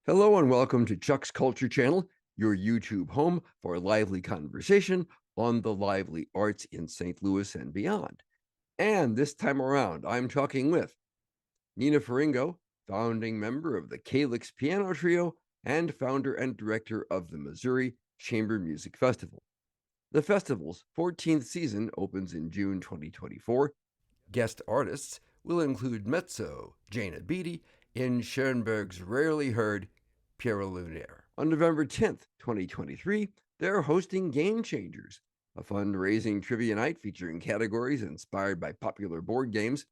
Hello and welcome to Chuck's Culture Channel, your YouTube home for lively conversation on the lively arts in St. Louis and beyond. And this time around, I'm talking with Nina Ferrigno, founding member of the Calyx Piano Trio and founder and director of the Missouri Chamber Music Festival. The festival's 14th season opens in June 2024. Guest artists will include mezzo Jana Beatty in Schönberg's rarely heard Pierrot Lunaire. On November 10th, 2023, they're hosting Game Changers, a fundraising trivia night featuring categories inspired by popular board games.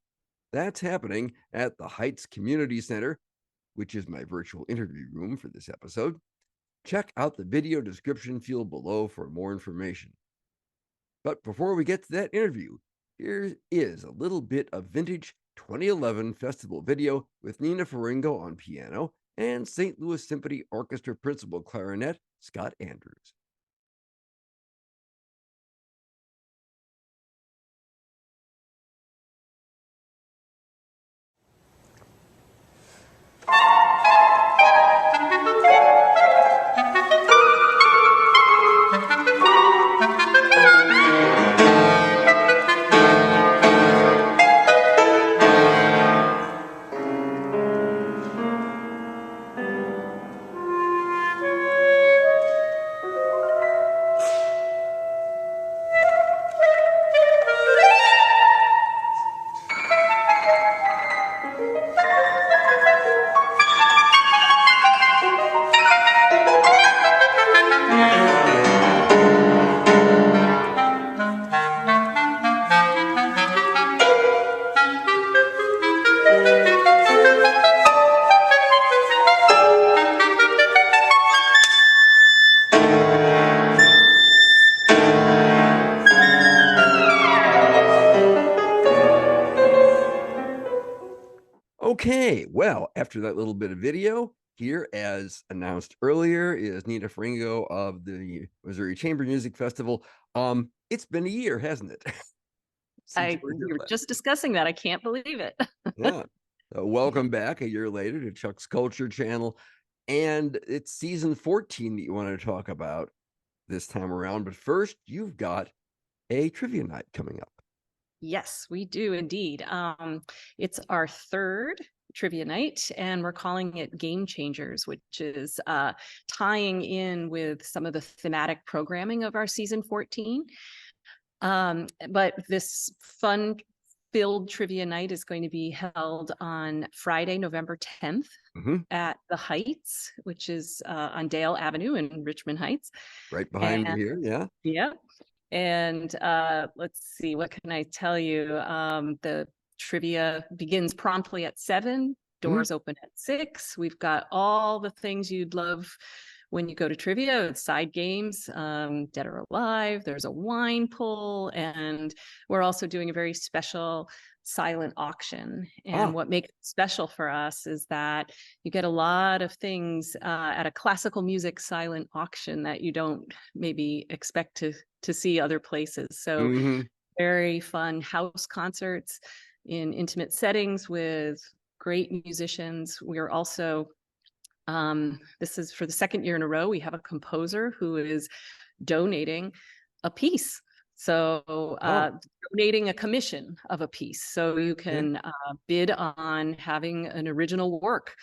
That's happening at the Heights Community Center, which is my virtual interview room for this episode. Check out the video description field below for more information. But before we get to that interview, here is a little bit of vintage 2011 festival video with Nina Ferrigno on piano and St. Louis Symphony Orchestra principal clarinet Scott Andrews. Okay, well, after that little bit of video, here, as announced earlier, is Nina Ferrigno of the Missouri Chamber Music Festival. It's been a year, hasn't it? We were just discussing that. I can't believe it. Yeah. Welcome back a year later to Chuck's Culture Channel. And it's season 14 that you want to talk about this time around. But first, you've got a trivia night coming up. Yes, we do indeed. It's our third trivia night, and we're calling it Game Changers, which is tying in with some of the thematic programming of our season 14. But this fun-filled trivia night is going to be held on Friday, November 10th at the Heights, which is on Dale Avenue in Richmond Heights. Right behind me here, yeah. Yeah. And let's see, what can I tell you? The trivia begins promptly at 7, doors open at 6. We've got all the things you'd love when you go to trivia. It's side games, Dead or Alive, there's a wine pull, and we're also doing a very special silent auction. And what makes it special for us is that you get a lot of things at a classical music silent auction that you don't maybe expect to see other places. So very fun house concerts in intimate settings with great musicians. We're also this is for the second year in a row, we have a composer who is donating a piece. So donating a commission of a piece. So you can bid on having an original work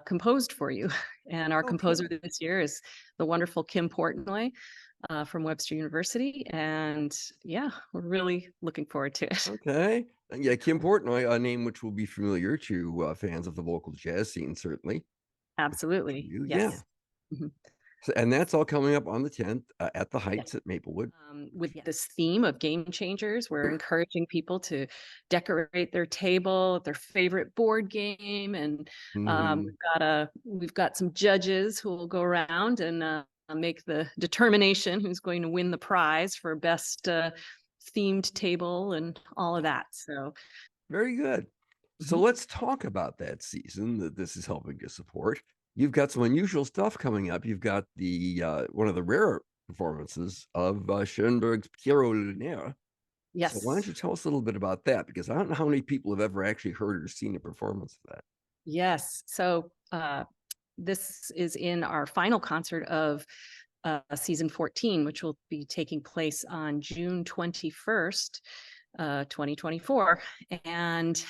composed for you. And our composer this year is the wonderful Kim Portnoy from Webster University. And yeah, we're really looking forward to it. Okay. Yeah, Kim Portnoy, a name which will be familiar to fans of the local jazz scene, certainly. Absolutely. Yes. Yeah. So, and that's all coming up on the 10th at the Heights at Maplewood. With this theme of Game Changers, we're encouraging people to decorate their table with their favorite board game, and we've got some judges who will go around and make the determination who's going to win the prize for best themed table and all of that. So very good. So let's talk about that season that this is helping to support. You've got some unusual stuff coming up. You've got the one of the rare performances of Schönberg's Pierrot Lunaire. Yes. So why don't you tell us a little bit about that? Because I don't know how many people have ever actually heard or seen a performance of that. Yes. So this is in our final concert of season 14, which will be taking place on June 21st, 2024. And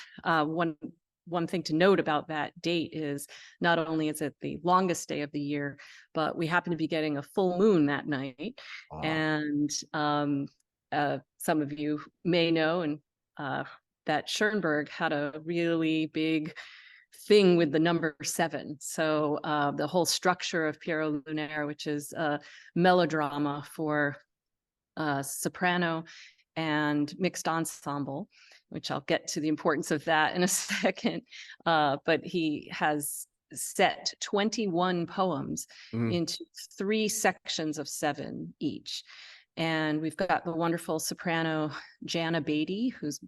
one thing to note about that date is not only is it the longest day of the year, but we happen to be getting a full moon that night. Ah, And some of you may know and that Schönberg had a really big thing with the number 7. So the whole structure of Pierrot Lunaire, which is a melodrama for soprano and mixed ensemble, which I'll get to the importance of that in a second. But he has set 21 poems mhm, into 3 sections of 7 each. And we've got the wonderful soprano Jana Beatty, who's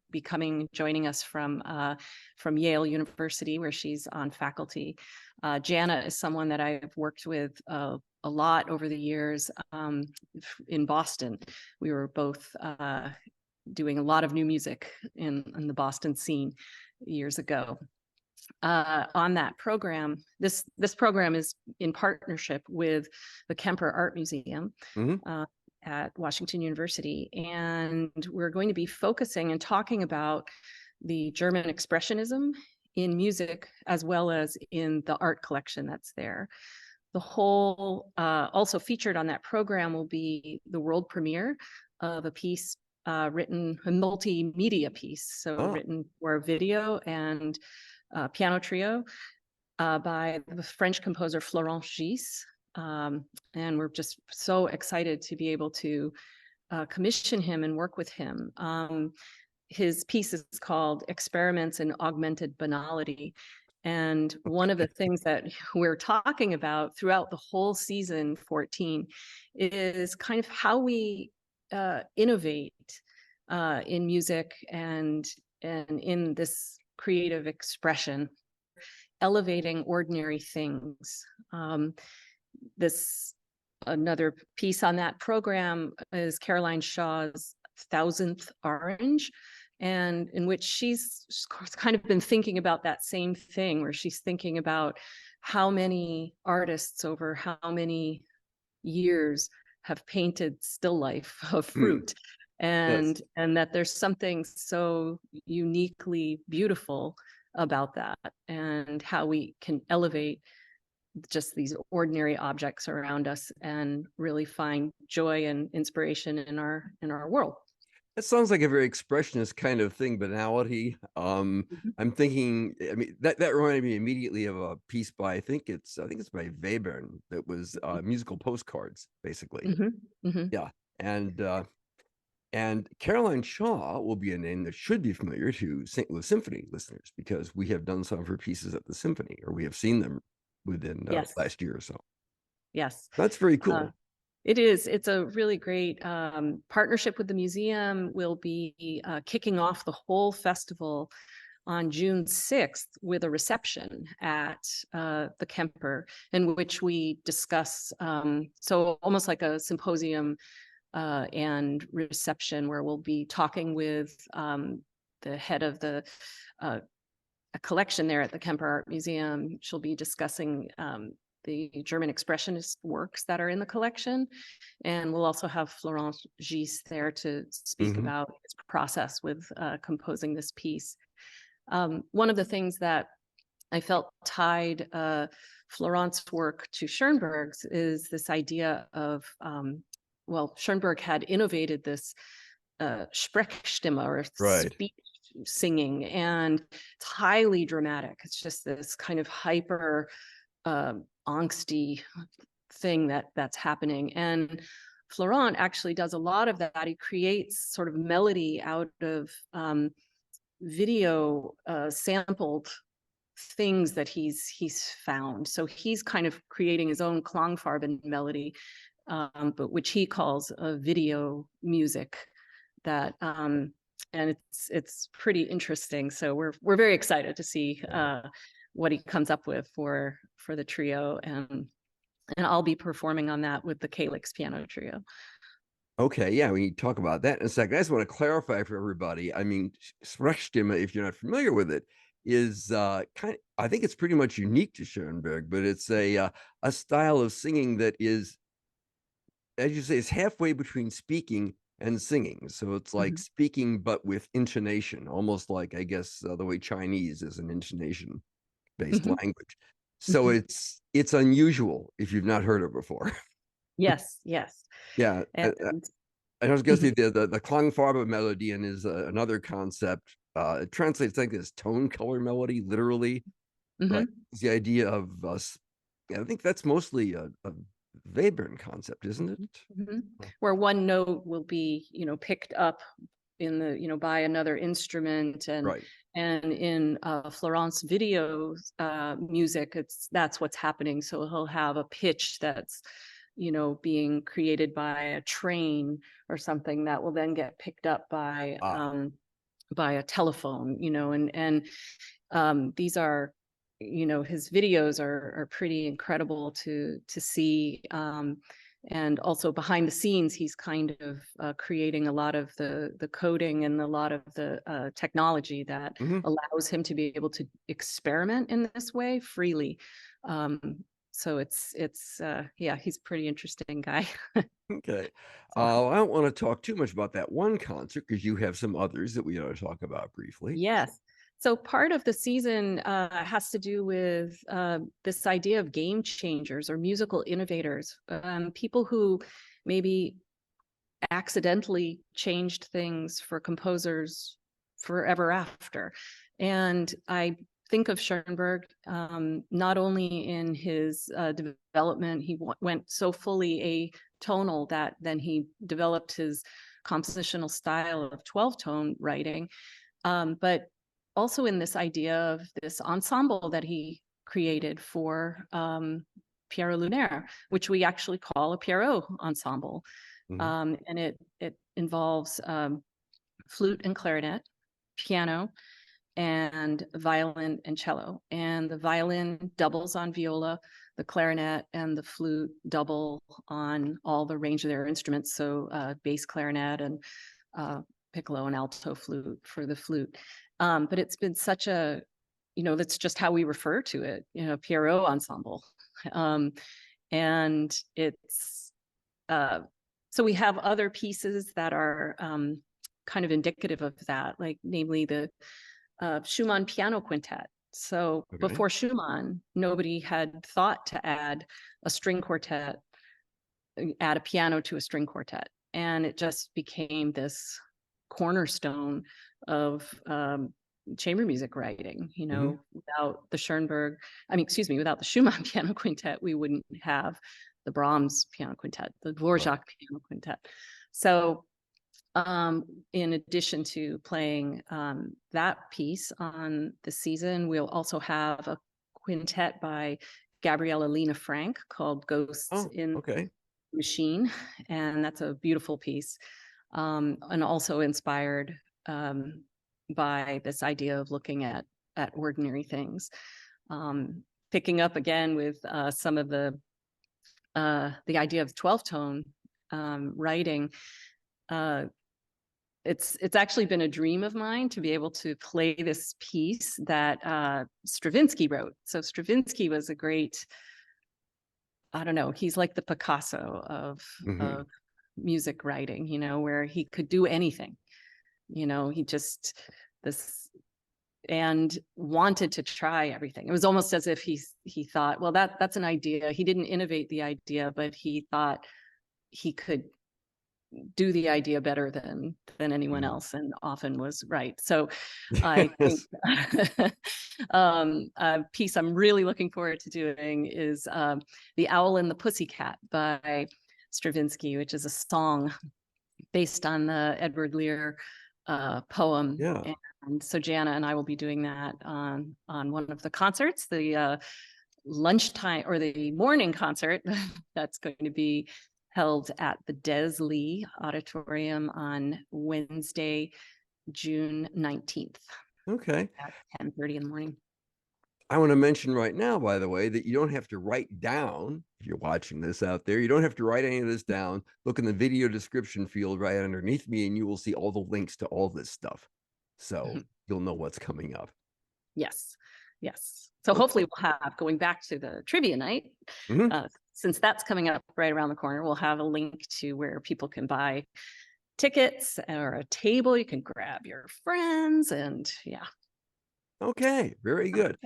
joining us from Yale University, where she's on faculty. Jana is someone that I've worked with a lot over the years in Boston. We were both doing a lot of new music in the Boston scene years ago. On that program, this program is in partnership with the Kemper Art Museum. mhm. At Washington University. And we're going to be focusing and talking about the German Expressionism in music, as well as in the art collection that's there. The whole, also featured on that program will be the world premiere of a piece written, a multimedia piece, so Ah, written for video and piano trio by the French composer Florent Gis. And we're just so excited to be able to commission him and work with him. His piece is called Experiments in Augmented Banality. And one of the things that we're talking about throughout the whole season 14 is kind of how we innovate in music and in this creative expression, elevating ordinary things. Another piece on that program is Caroline Shaw's 1000th Orange, and in which she's kind of been thinking about that same thing, where she's thinking about how many artists over how many years have painted still life of mm, fruit, yes. and that there's something so uniquely beautiful about that, and how we can elevate just these ordinary objects around us and really find joy and inspiration in our world. That sounds like a very expressionist kind of thing, banality. Mhm. I'm thinking, I mean, that reminded me immediately of a piece by, I think it's by Webern, that was musical postcards, basically. Mhm. Mhm. Yeah. And Caroline Shaw will be a name that should be familiar to St. Louis Symphony listeners, because we have done some of her pieces at the symphony, or we have seen them within Yes. last year or so. Yes. That's very Uh, cool. it is. It's a really great partnership with the museum. We'll be kicking off the whole festival on June 6th with a reception at the Kemper, in which we discuss, so almost like a symposium and reception, where we'll be talking with the head of the a collection there at the Kemper Art Museum. She'll be discussing the German Expressionist works that are in the collection. And we'll also have Florent Gis there to speak Hmm. about his process with composing this piece. One of the things that I felt tied Florent's work to Schönberg's is this idea of, Schönberg had innovated this Sprechstimme, or Right. speech singing, and it's highly dramatic. It's just this kind of hyper angsty thing that's happening. And Florent actually does a lot of that. He creates sort of melody out of video sampled things that he's found. So he's kind of creating his own Klangfarben melody, but which he calls a video music. That and it's pretty interesting. So we're very excited to see what he comes up with for the trio, and I'll be performing on that with the Calix piano trio. Okay, yeah, we need to talk about that in a second. I just want to clarify for everybody. I mean, Sprechstimme, if you're not familiar with it, is I think it's pretty much unique to Schoenberg, but it's a style of singing that is, as you say, it's halfway between speaking and singing. So it's like Mhm. speaking, but with intonation, almost like, I guess, the way Chinese is an intonation based Mhm. language. So Mhm. it's unusual if you've not heard it before. Yes, yes. Yeah. And I was going to say mhm, the Klangfarbe Melodien is another concept. It translates like this tone color melody, literally, but mhm, it's the idea of us. Yeah, I think that's mostly a Webern concept, isn't it? mhm. Where one note will be, picked up in the, by another instrument, Right. and in Florence videos music, that's what's happening. So he'll have a pitch that's, being created by a train or something that will then get picked up Ah. by a telephone, and these are, his videos are pretty incredible to see. And also behind the scenes, he's kind of creating a lot of the coding and a lot of the technology that Mhm. allows him to be able to experiment in this way freely. Um, so yeah, he's a pretty interesting guy. Okay. So I don't want to talk too much about that one concert because you have some others that we ought to talk about briefly. yes. So part of the season has to do with this idea of game changers or musical innovators, people who maybe accidentally changed things for composers forever after. And I think of Schönberg not only in his development, he went so fully atonal that then he developed his compositional style of 12-tone writing, but also in this idea of this ensemble that he created for Pierrot Lunaire, which we actually call a Pierrot ensemble. Mhm. And it involves flute and clarinet, piano, and violin and cello. And the violin doubles on viola, the clarinet and the flute double on all the range of their instruments. So bass clarinet and uh, piccolo and alto flute for the flute. But it's been such a, that's just how we refer to it, Pierrot ensemble. Um, and it's, uh, so we have other pieces that are kind of indicative of that, like namely the Schumann piano quintet. So Okay. before Schumann, nobody had thought to add a string quartet, add a piano to a string quartet. And it just became this cornerstone of chamber music writing. Mhm. Without the Schoenberg, excuse me, without the Schumann piano quintet, we wouldn't have the Brahms piano quintet, the Right. Dvorak piano quintet. So in addition to playing that piece on the season, we'll also have a quintet by Gabriella Lena Frank called Ghosts Oh, in okay. the Machine. And that's a beautiful piece. And also inspired by this idea of looking at ordinary things. Picking up again with some of the idea of 12-tone writing. Uh, it's actually been a dream of mine to be able to play this piece that Stravinsky wrote. So Stravinsky was a great, I don't know, he's like the Picasso Mhm. of music writing, where he could do anything. He just this and wanted to try everything. It was almost as if he thought, well, that's an idea. He didn't innovate the idea, but he thought he could do the idea better than anyone Mhm. else, and often was right. So I think Yes. a piece I'm really looking forward to doing is The Owl and the Pussycat by Stravinsky, which is a song based on the Edward Lear poem. Yeah. And so Jana and I will be doing that on one of the concerts, the lunchtime or the morning concert that's going to be held at the Des Lee Auditorium on Wednesday, June 19th Okay. at 10:30 in the morning. I want to mention right now, by the way, that you don't have to write down, if you're watching this out there, you don't have to write any of this down. Look in the video description field right underneath me, and you will see all the links to all this stuff. So you'll know what's coming up. Yes. Yes. So Okay. hopefully we'll have, going back to the trivia night, Mhm. since that's coming up right around the corner, we'll have a link to where people can buy tickets or a table. You can grab your friends and yeah. Okay, very good.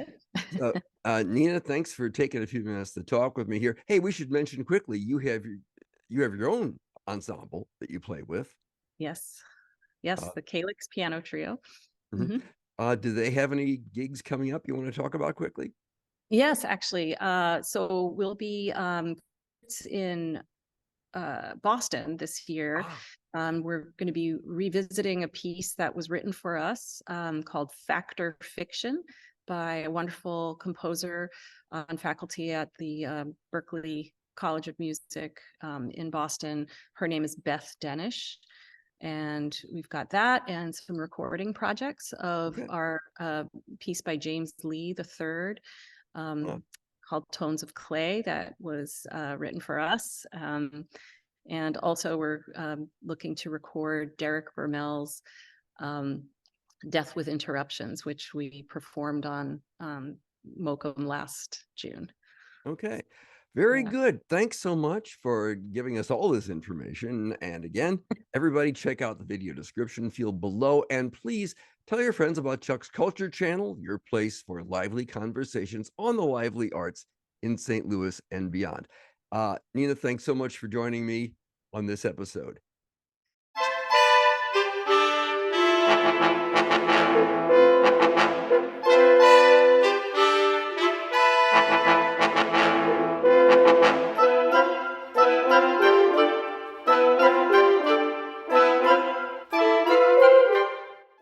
So, Nina, thanks for taking a few minutes to talk with me here. Hey, we should mention quickly, you have your own ensemble that you play with. Yes. Yes, Uh, the Calyx Piano Trio. mhm. Mhm. Do they have any gigs coming up you wanna talk about quickly? Yes, actually. So we'll be it's in Boston this year. Ah, We're going to be revisiting a piece that was written for us called Factor Fiction by a wonderful composer on faculty at the Berklee College of Music in Boston. Her name is Beth Denish. And we've got that and some recording projects of okay. our piece by James Lee III Huh, called Tones of Clay that was written for us. And also, we're looking to record Derek Vermel's um, Death with Interruptions, which we performed on MOCM last June. okay. Very Yeah. good. Thanks so much for giving us all this information, and again, everybody check out the video description field below, and please tell your friends about Chuck's Culture Channel, your place for lively conversations on the lively arts in St. Louis and beyond. Nina, thanks so much for joining me on this episode.